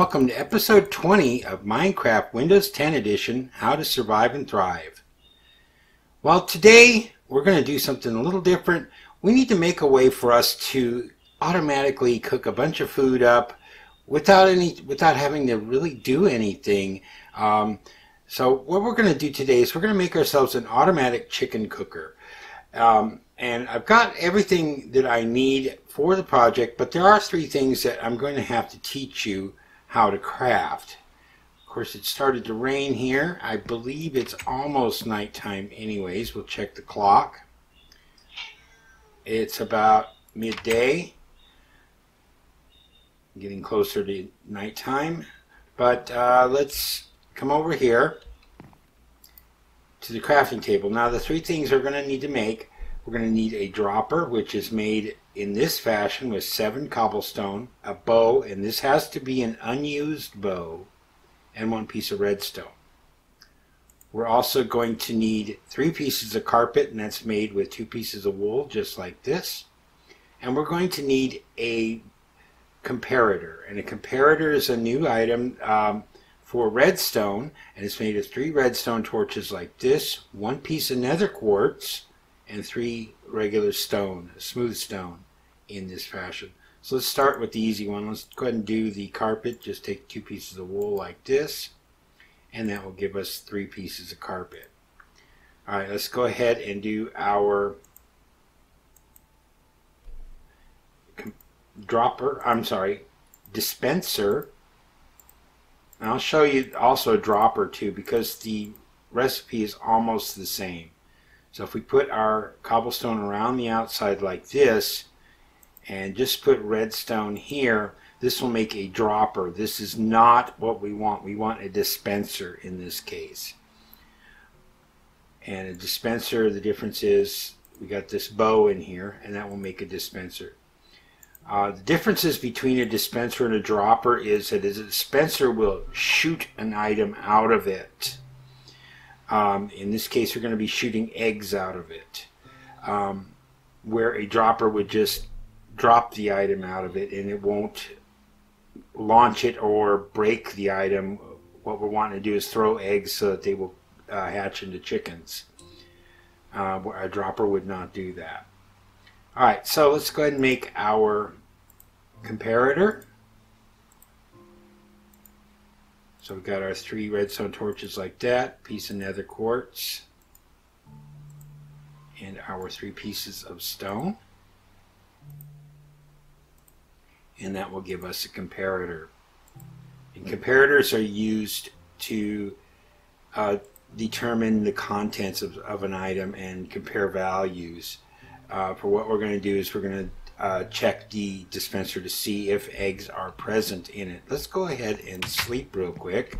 welcome to episode 20 of Minecraft Windows 10 Edition, How to Survive and Thrive. Well, today we're going to do something a little different. We need to make a way for us to automatically cook a bunch of food up without having to really do anything. So what we're going to do today is we're going to make ourselves an automatic chicken cooker. And I've got everything that I need for the project, but there are three things that I'm going to have to teach you how to craft. Of course, it started to rain here. I believe it's almost nighttime anyways. We'll check the clock. It's about midday, getting closer to nighttime. But let's come over here to the crafting table. Now, the three things we're going to need to make: we're going to need a dropper, which is made in this fashion with 7 cobblestone, a bow, and this has to be an unused bow, and 1 piece of redstone. We're also going to need 3 pieces of carpet, and that's made with 2 pieces of wool, just like this. And we're going to need a comparator, and a comparator is a new item for redstone, and it's made of 3 redstone torches like this, 1 piece of nether quartz, and 3 regular stone, smooth stone, in this fashion. So let's start with the easy one. Let's go ahead and do the carpet. Just take 2 pieces of wool like this, and that will give us 3 pieces of carpet. Alright, let's go ahead and do our dispenser. And I'll show you also a dropper too, because the recipe is almost the same. So if we put our cobblestone around the outside like this and just put redstone here, this will make a dropper. This is not what we want. We want a dispenser in this case. And a dispenser, the difference is we got this bow in here, and that will make a dispenser. The differences between a dispenser and a dropper is that a dispenser will shoot an item out of it. In this case, we're going to be shooting eggs out of it, where a dropper would just drop the item out of it, and it won't launch it or break the item. What we're wanting to do is throw eggs so that they will hatch into chickens. A dropper would not do that. Alright, so let's go ahead and make our comparator. So we've got our 3 redstone torches like that, piece of nether quartz, and our 3 pieces of stone. And that will give us a comparator. And comparators are used to determine the contents of an item and compare values. For what we're going to do is we're going to check the dispenser to see if eggs are present in it. Let's go ahead and sleep real quick.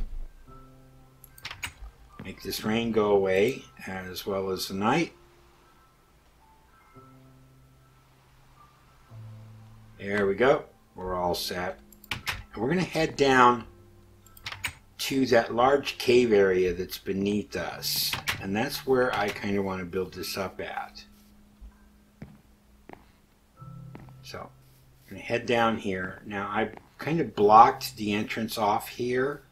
Make this rain go away, as well as the night. There we go. We're all set. And we're going to head down to that large cave area that's beneath us. And that's where I kind of want to build this up at. So I'm going to head down here. Now I've kind of blocked the entrance off here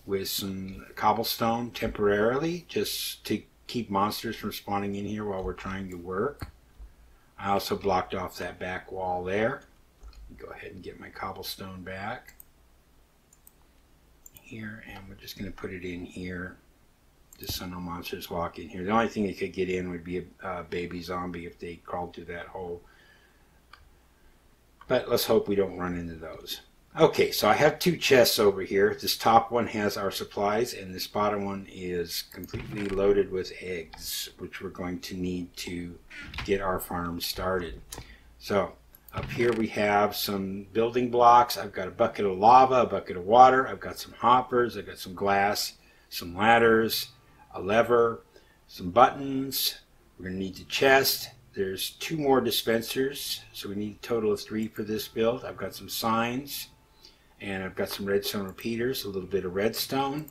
with some cobblestone temporarily, just to keep monsters from spawning in here while we're trying to work. I also blocked off that back wall there. Go ahead and get my cobblestone back here, and we're just going to put it in here just so no monsters walk in here. The only thing that could get in would be a baby zombie if they crawled through that hole. But let's hope we don't run into those. Okay, so I have 2 chests over here. This top one has our supplies, and this bottom one is completely loaded with eggs, which we're going to need to get our farm started. So up here we have some building blocks. I've got a bucket of lava, a bucket of water. I've got some hoppers. I've got some glass, some ladders, a lever, some buttons. We're going to need the chest. There's 2 more dispensers, so we need a total of 3 for this build. I've got some signs, and I've got some redstone repeaters, a little bit of redstone,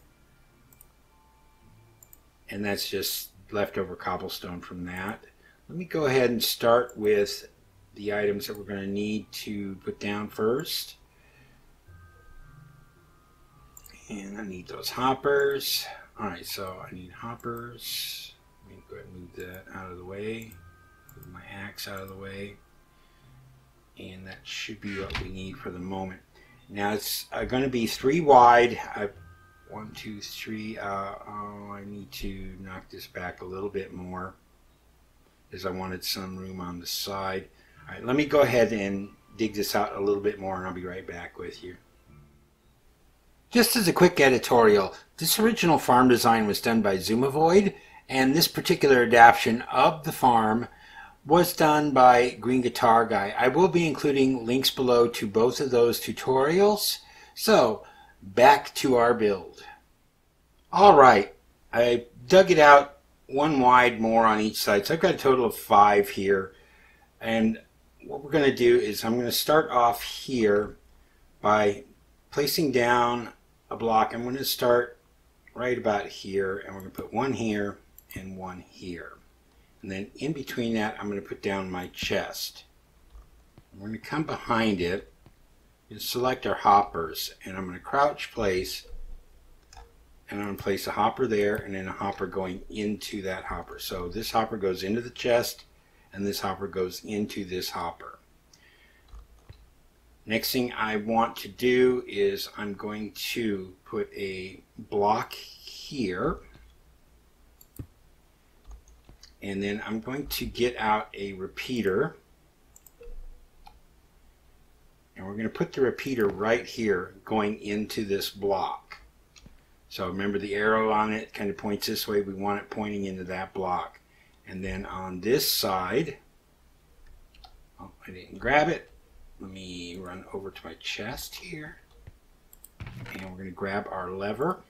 and that's just leftover cobblestone from that. Let me go ahead and start with the items that we're going to need to put down first. And I need those hoppers. Alright, so I need hoppers. Let me go ahead and move that out of the way. Move my axe out of the way. And that should be what we need for the moment. Now it's going to be 3 wide. 1, 2, 3. I need to knock this back a little bit more, because I wanted some room on the side. Alright, let me go ahead and dig this out a little bit more, and I'll be right back with you. Just as a quick editorial, this original farm design was done by Zoomovoid, and this particular adaptation of the farm was done by Green Guitar Guy. I will be including links below to both of those tutorials. So, back to our build. Alright, I dug it out 1 wide more on each side, so I've got a total of 5 here. And what we're going to do is I'm going to start off here by placing down a block. I'm going to start right about here, and we're going to put 1 here and 1 here. And then in between that, I'm going to put down my chest. We're going to come behind it and select our hoppers, and I'm going to crouch place, and I'm going to place a hopper there and then a hopper going into that hopper. So this hopper goes into the chest, and this hopper goes into this hopper. Next thing I want to do is I'm going to put a block here, and then I'm going to get out a repeater, and we're going to put the repeater right here going into this block. So remember, the arrow on it kind of points this way. We want it pointing into that block. And then on this side, oh, I didn't grab it. Let me run over to my chest here, and we're going to grab our lever.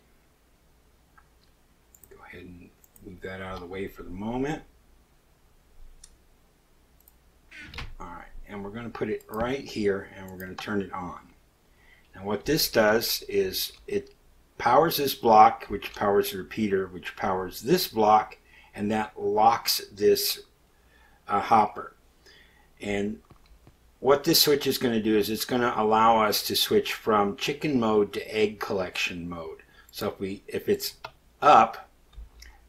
Go ahead and move that out of the way for the moment. Alright, and we're going to put it right here, and we're going to turn it on. Now what this does is it powers this block, which powers the repeater, which powers this block, and that locks this hopper. And what this switch is going to do is it's going to allow us to switch from chicken mode to egg collection mode. So if it's up,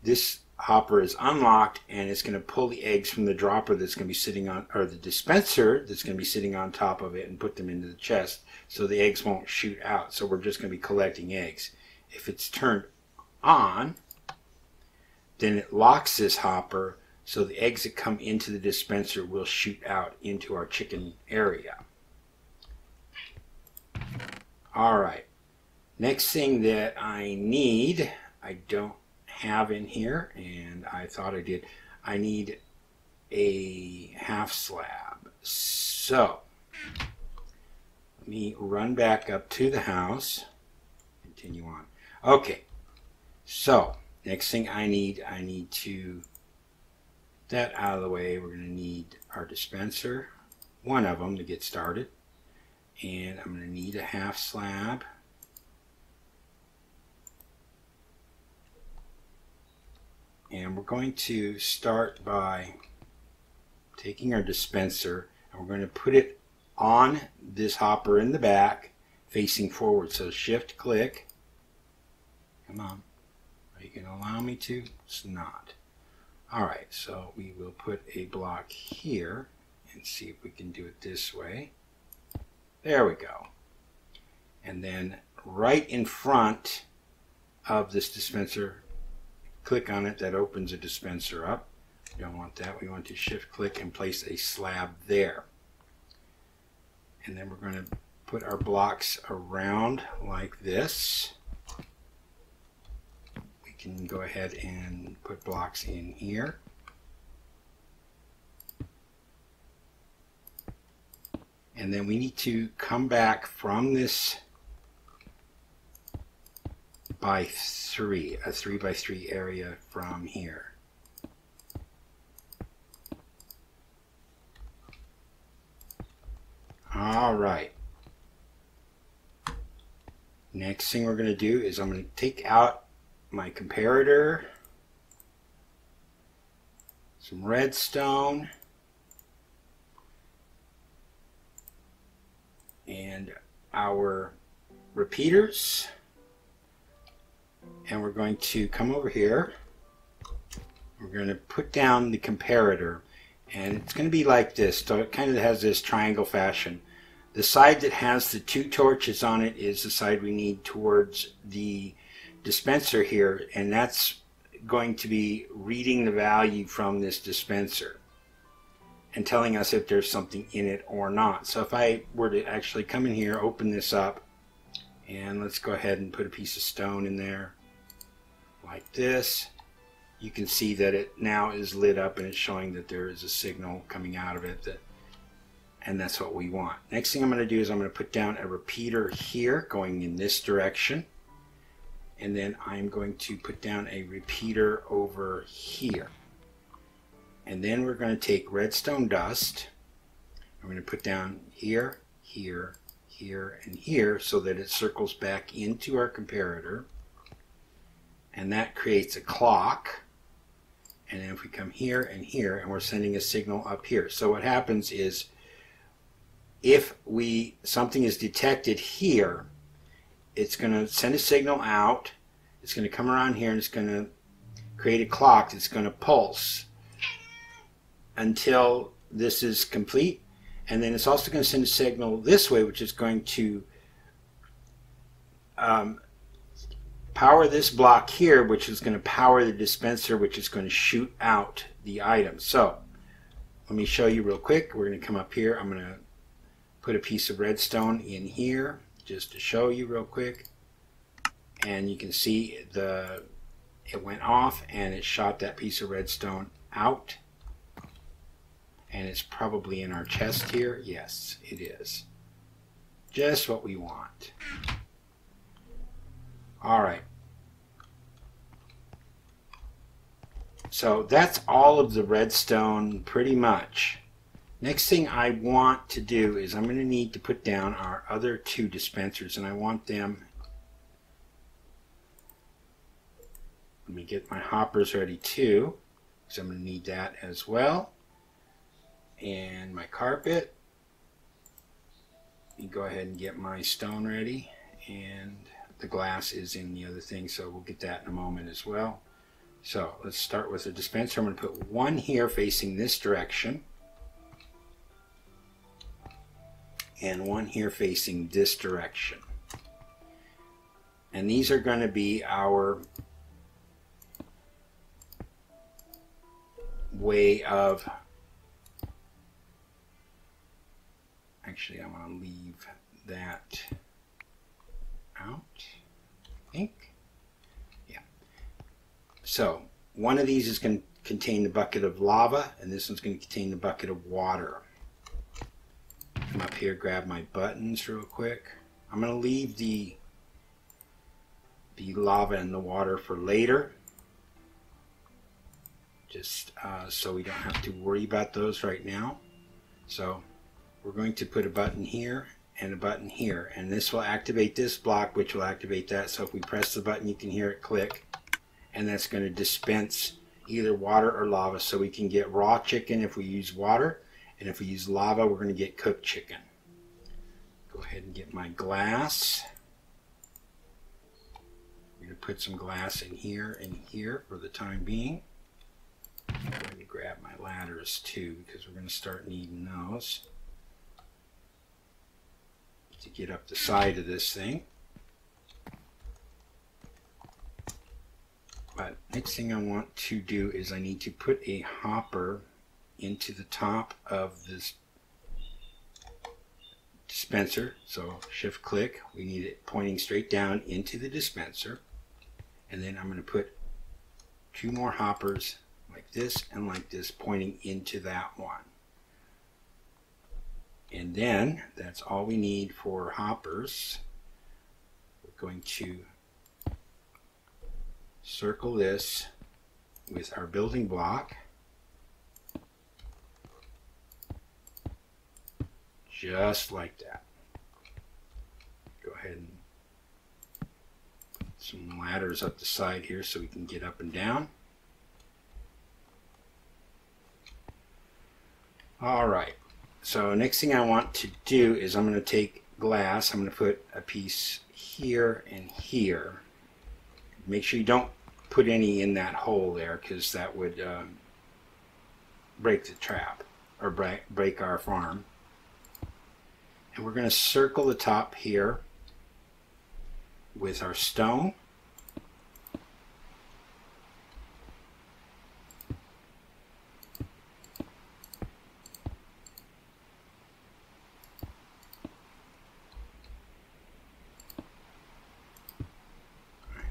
this hopper is unlocked, and it's going to pull the eggs from the dropper that's going to be sitting on, or the dispenser that's going to be sitting on top of it, and put them into the chest, so the eggs won't shoot out. So we're just going to be collecting eggs. If it's turned on, then it locks this hopper, so the eggs that come into the dispenser will shoot out into our chicken area. Alright, next thing that I need, I don't have in here, and I thought I did. I need a half slab. So let me run back up to the house, continue on. Okay, so next thing I need to that out of the way. We're going to need our dispenser, 1 of them to get started, and I'm going to need a half slab. And we're going to start by taking our dispenser, and we're going to put it on this hopper in the back facing forward. So shift click. Come on, are you going to allow me to? It's not. Alright, so we will put a block here and see if we can do it this way. There we go. And then right in front of this dispenser, click on it. That opens a dispenser up. We don't want that. We want to shift click and place a slab there. And then we're going to put our blocks around like this. Can go ahead and put blocks in here. And then we need to come back from this by 3, a 3 by 3 area from here. All right. Next thing we're going to do is I'm going to take out my comparator, some redstone, and our repeaters. and we're going to come over here. We're going to put down the comparator, and it's going to be like this. So it kind of has this triangle fashion. The side that has the 2 torches on it is the side we need towards the dispenser here, and that's going to be reading the value from this dispenser and telling us if there's something in it or not. So if I were to actually come in here, open this up, and let's go ahead and put a piece of stone in there like this, you can see that it now is lit up and it's showing that there is a signal coming out of it, and that's what we want. Next thing I'm going to do is I'm going to put down a repeater here going in this direction, and then I'm going to put down a repeater over here. And then we're going to take redstone dust. I'm going to put down here, here, here, and here so that it circles back into our comparator. And that creates a clock. And then if we come here and here, and we're sending a signal up here. So what happens is if something is detected here, it's going to send a signal out. It's going to come around here and it's going to create a clock that's going to pulse until this is complete, and then it's also going to send a signal this way, which is going to power this block here, which is going to power the dispenser, which is going to shoot out the item. So let me show you real quick. We're going to come up here. I'm going to put a piece of redstone in here just to show you real quick, and you can see it went off and it shot that piece of redstone out. And it's probably in our chest here. Yes, it is. Just what we want. Alright. So that's all of the redstone pretty much. Next thing I want to do is I'm going to need to put down our other 2 dispensers, and I want them. Let me get my hoppers ready too, because I'm going to need that as well. And my carpet. Let me go ahead and get my stone ready, and the glass is in the other thing, so we'll get that in a moment as well. So let's start with the dispenser. I'm going to put one here facing this direction and one here facing this direction, and these are going to be our way of, actually I want to leave that out, I think. Yeah. So one of these is going to contain the bucket of lava, and this one's going to contain the bucket of water. Come up here, grab my buttons real quick. I'm going to leave the lava and the water for later, just so we don't have to worry about those right now. So we're going to put a button here and a button here, and this will activate this block, which will activate that. So if we press the button, you can hear it click, and that's going to dispense either water or lava. So we can get raw chicken if we use water, and if we use lava, we're going to get cooked chicken. Go ahead and get my glass. I'm going to put some glass in here and here for the time being. I'm going to grab my ladders too, because we're going to start needing those to get up the side of this thing. But next thing I want to do is I need to put a hopper into the top of this dispenser. So shift click, we need it pointing straight down into the dispenser, and then I'm going to put 2 more hoppers like this and like this pointing into that one. And then that's all we need for hoppers. We're going to circle this with our building block, just like that. Go ahead and put some ladders up the side here so we can get up and down. Alright, so next thing I want to do is I'm going to take glass, I'm going to put a piece here and here, Make sure you don't put any in that hole there, because that would break the trap or break our farm. And we're going to circle the top here with our stone.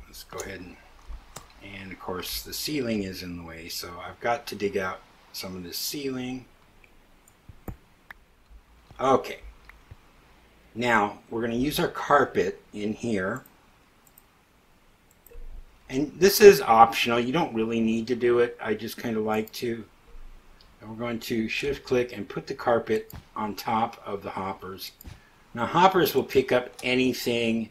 Let's go ahead and of course the ceiling is in the way, so I've got to dig out some of this ceiling. Okay, now we're going to use our carpet in here, and this is optional. You don't really need to do it. I just kind of like to. And we're going to shift click and put the carpet on top of the hoppers. Now hoppers will pick up anything.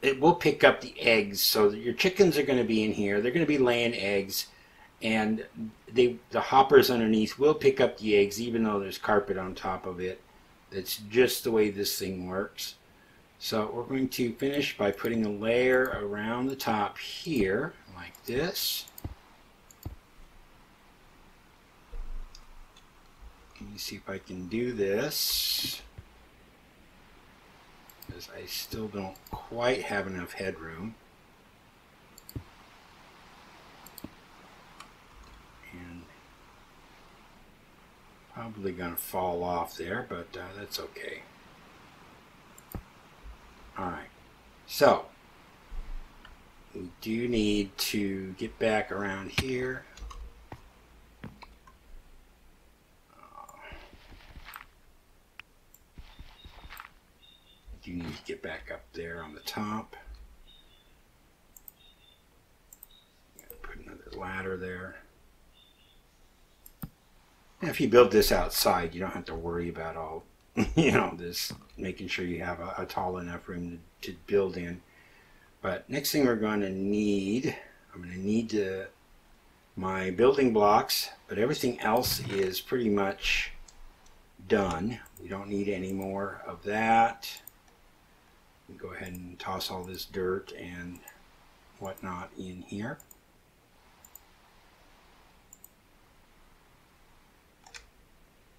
It will pick up the eggs, so that your chickens are going to be in here. They're going to be laying eggs, and the hoppers underneath will pick up the eggs even though there's carpet on top of it. That's just the way this thing works. So we're going to finish by putting a layer around the top here like this. Let me see if I can do this, because I still don't quite have enough headroom. And probably going to fall off there, but that's okay. Alright, so we do need to get back around here. You need to get back up there on the top. Put another ladder there. And if you build this outside, you don't have to worry about all, this, making sure you have a tall enough room to build in. But next thing we're going to need, I'm going to need my building blocks, but everything else is pretty much done. We don't need any more of that. Go ahead and toss all this dirt and whatnot in here.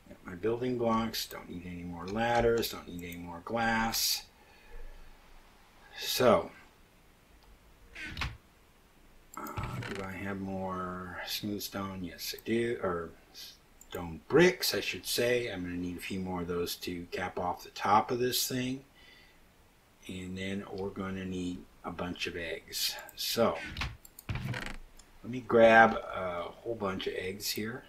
Got my building blocks, don't need any more ladders, don't need any more glass. So, do I have more smooth stone? Yes, I do, or stone bricks, I should say. I'm going to need a few more of those to cap off the top of this thing. And then we're going to need a bunch of eggs. So let me grab a whole bunch of eggs here.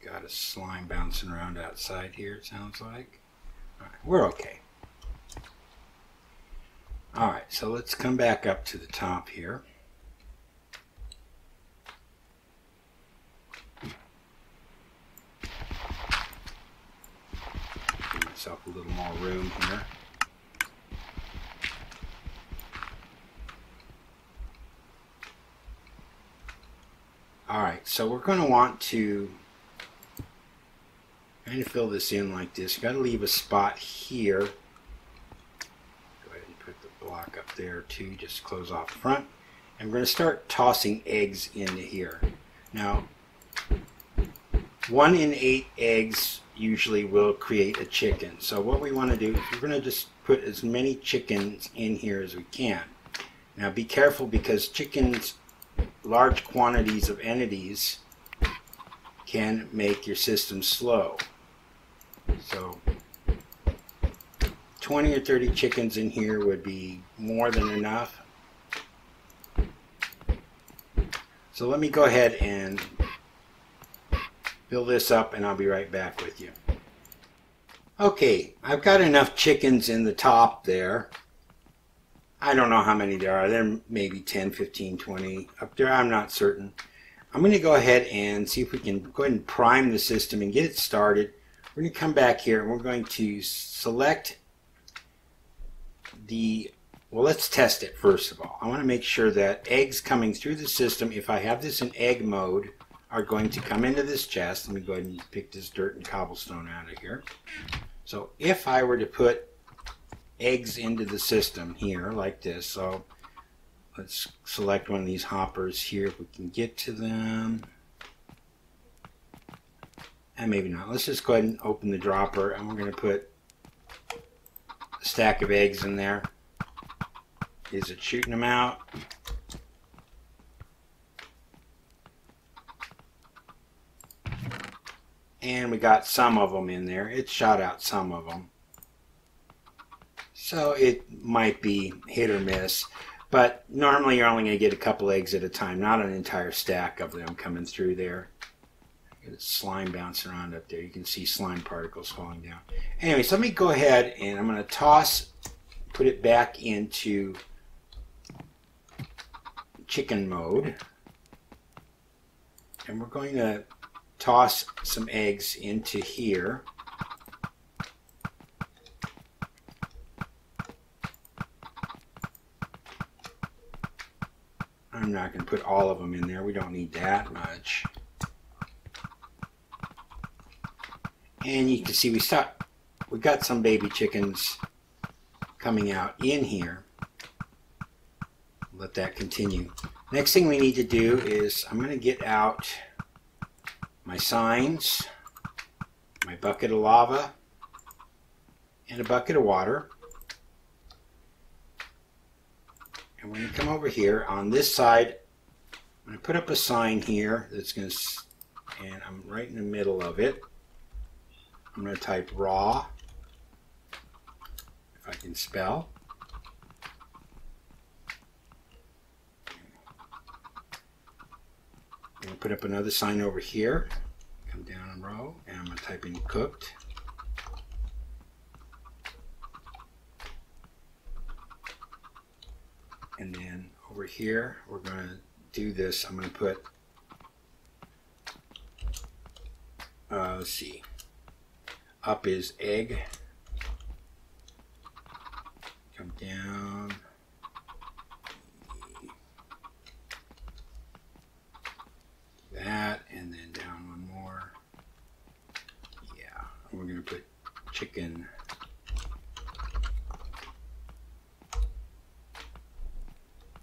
Got a slime bouncing around outside here, it sounds like. All right, we're okay. All right, so let's come back up to the top here. Give myself a little more room here. All right, so we're going to want to kind of fill this in like this. You got to leave a spot here. Go ahead and put the block up there too. Just close off the front. And we're going to start tossing eggs into here. Now, 1 in 8 eggs usually will create a chicken. So what we want to do is we're going to just put as many chickens in here as we can. Now be careful, because chickens, large quantities of entities, can make your system slow. So 20 or 30 chickens in here would be more than enough. So let me go ahead and fill this up, and I'll be right back with you. Okay, I've got enough chickens in the top there. I don't know how many there are. There may be 10, 15, 20 up there. I'm not certain. I'm going to go ahead and see if we can go ahead and prime the system and get it started. We're going to come back here and we're going to select the, well, let's test it first of all. I want to make sure that eggs coming through the system, if I have this in egg mode, are going to come into this chest. Let me go ahead and pick this dirt and cobblestone out of here. So if I were to put eggs into the system here like this, so let's select one of these hoppers here if we can get to them. And maybe not. Let's just go ahead and open the dropper and we're going to put a stack of eggs in there. Is it shooting them out? And we got some of them in there. It shot out some of them. So it might be hit or miss. But normally you're only going to get a couple eggs at a time, not an entire stack of them coming through there. Got slime bouncing around up there. You can see slime particles falling down. Anyways, let me go ahead and I'm going to put it back into chicken mode. And we're going to toss some eggs into here. I'm not going to put all of them in there. We don't need that much. And you can see we got some baby chickens coming out in here. Let that continue. Next thing we need to do is I'm going to get out my signs, my bucket of lava, and a bucket of water. And we're going to come over here on this side. I'm going to put up a sign here that's going to, and I'm right in the middle of it. I'm going to type raw, if I can spell. I'm going to put up another sign over here. Come down a row, and I'm going to type in cooked. And then over here, we're going to do this. I'm going to put, let's see, up is egg. Come down. That, and then down one more. Yeah, and we're going to put chicken.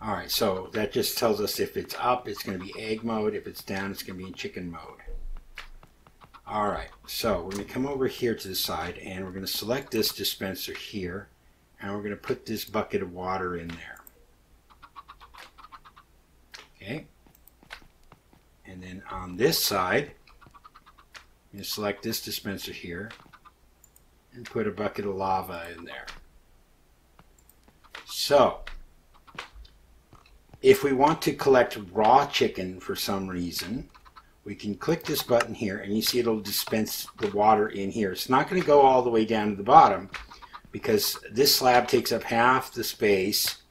Alright, so that just tells us if it's up, it's going to be egg mode. If it's down, it's going to be in chicken mode. Alright, so we're going to come over here to the side and we're going to select this dispenser here and we're going to put this bucket of water in there. Okay. And then on this side, I'm going to select this dispenser here and put a bucket of lava in there. So, if we want to collect raw chicken for some reason, we can click this button here and you see it'll dispense the water in here. It's not going to go all the way down to the bottom because this slab takes up half the space.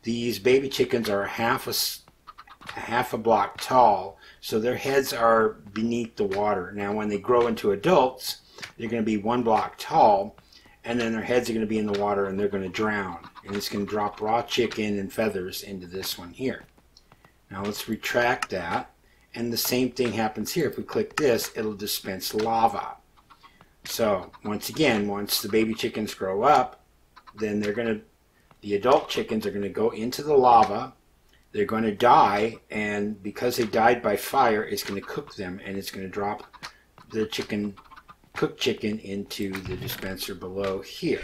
These baby chickens are half a block tall, so their heads are beneath the water. Now when they grow into adults, they're going to be 1 block tall, and then their heads are going to be in the water and they're going to drown. And it's going to drop raw chicken and feathers into this one here. Now let's retract that. And the same thing happens here. If we click this, it'll dispense lava. So once again, once the baby chickens grow up, then the adult chickens are going to go into the lava. They're going to die, and because they died by fire, it's going to cook them, and it's going to drop the cooked chicken into the dispenser below here,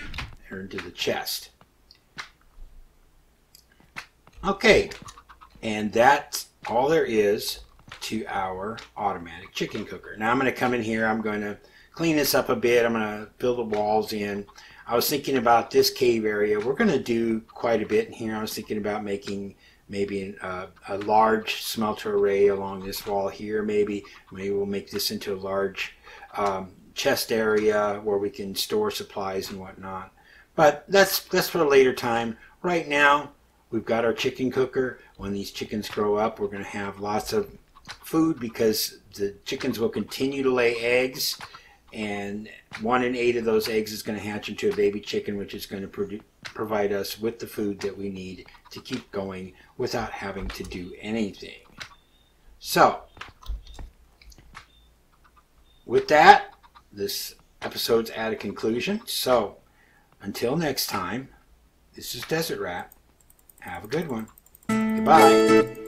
or into the chest. Okay, and that's all there is to our automatic chicken cooker. Now I'm going to come in here, I'm going to clean this up a bit, I'm going to fill the walls in. I was thinking about this cave area. We're going to do quite a bit in here. I was thinking about making maybe a large smelter array along this wall here. Maybe we'll make this into a large chest area where we can store supplies and whatnot. But that's for a later time. Right now, we've got our chicken cooker. When these chickens grow up, we're going to have lots of food because the chickens will continue to lay eggs, and 1 in 8 of those eggs is going to hatch into a baby chicken, which is going to provide us with the food that we need to keep going without having to do anything. So, with that, this episode's at a conclusion. So, until next time, this is Desert Rat. Have a good one. Goodbye.